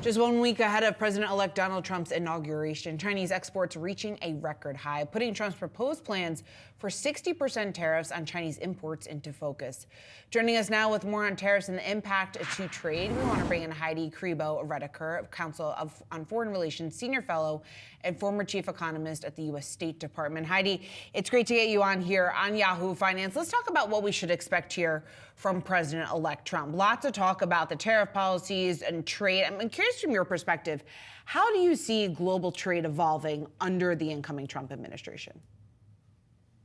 Just 1 week ahead of President-elect Donald Trump's inauguration, Chinese exports reaching a record high, putting Trump's proposed plans for 60% tariffs on Chinese imports into focus. Joining us now with more on tariffs and the impact to trade, we want to bring in Heidi Crebo-Rediker, Council on Foreign Relations Senior Fellow and former Chief Economist at the U.S. State Department. Heidi, it's great to get you on here on Yahoo Finance. Let's talk about what we should expect here from President-elect Trump. Lots of talk about the tariff policies and trade. I'm curious from your perspective, how do you see global trade evolving under the incoming Trump administration?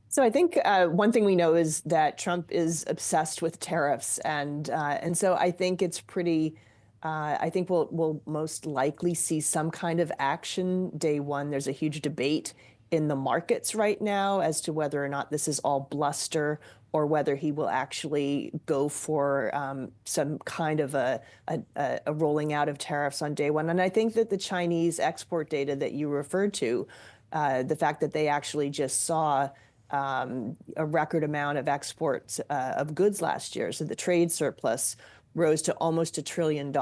So I think one thing we know is that Trump is obsessed with tariffs, and so I think it's pretty. I think we'll most likely see some kind of action day one. There's a huge debate in the markets right now as to whether or not this is all bluster or whether he will actually go for some kind of a rolling out of tariffs on day one. And I think that the Chinese export data that you referred to, the fact that they actually just saw a record amount of exports of goods last year, so the trade surplus rose to almost $1 trillion.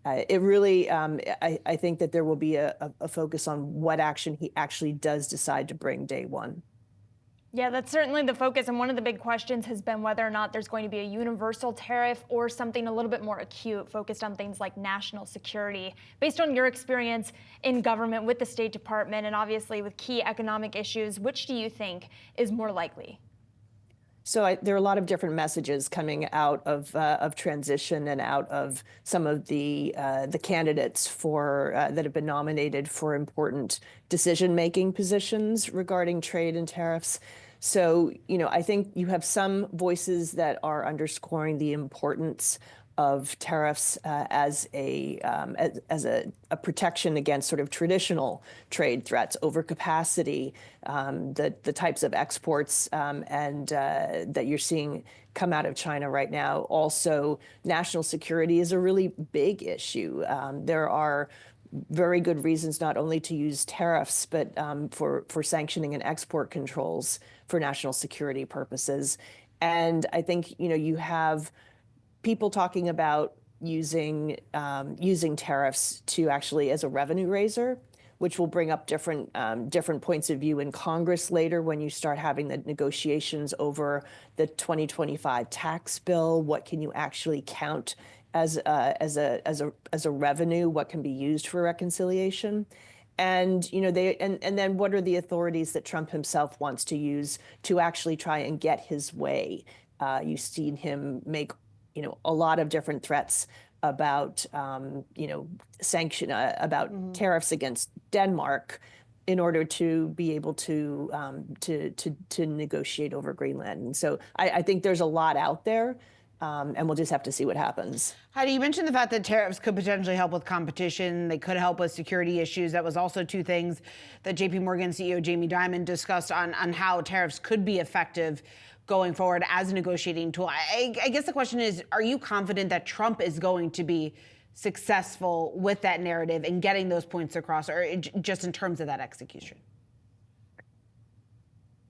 It really, I think that there will be a focus on what action he actually does decide to bring day one. Yeah, that's certainly the focus. And one of the big questions has been whether or not there's going to be a universal tariff or something a little bit more acute, focused on things like national security. Based on your experience in government with the State Department and obviously with key economic issues, which do you think is more likely? So there are a lot of different messages coming out of transition and out of some of the candidates for that have been nominated for important decision-making positions regarding trade and tariffs. So, I think you have some voices that are underscoring the importance of tariffs as a protection against sort of traditional trade threats, overcapacity, the types of exports and that you're seeing come out of China right now. Also, national security is a really big issue. There are very good reasons not only to use tariffs, but for sanctioning and export controls for national security purposes. And I think, you have people talking about using tariffs to actually as a revenue raiser, which will bring up different points of view in Congress later when you start having the negotiations over the 2025 tax bill. What can you actually count as a revenue? What can be used for reconciliation? And and then what are the authorities that Trump himself wants to use to actually try and get his way? You've seen him make a lot of different threats about sanction about tariffs against Denmark in order to be able to negotiate over Greenland. And so I think there's a lot out there. And we'll just have to see what happens. Heidi, you mentioned the fact that tariffs could potentially help with competition. They could help with security issues. That was also two things that JP Morgan CEO Jamie Dimon discussed on how tariffs could be effective going forward as a negotiating tool. I guess the question is, are you confident that Trump is going to be successful with that narrative and getting those points across, or just in terms of that execution?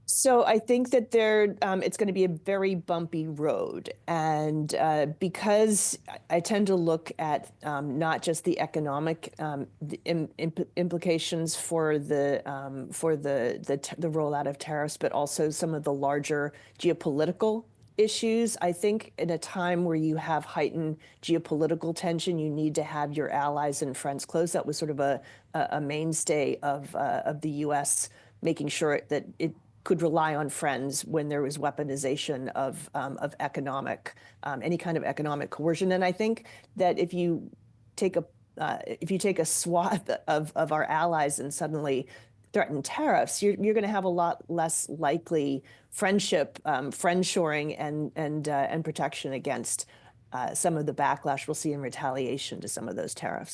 So I think that it's going to be a very bumpy road, and because I tend to look at not just the economic implications for the rollout of tariffs, but also some of the larger geopolitical issues. I think in a time where you have heightened geopolitical tension, you need to have your allies and friends close. That was sort of a mainstay of the U.S. making sure that it could rely on friends when there was weaponization of any kind of economic coercion. And I think that if you take a swath of our allies and suddenly threaten tariffs, you're going to have a lot less likely friendship, friendshoring, and protection against some of the backlash we'll see in retaliation to some of those tariffs.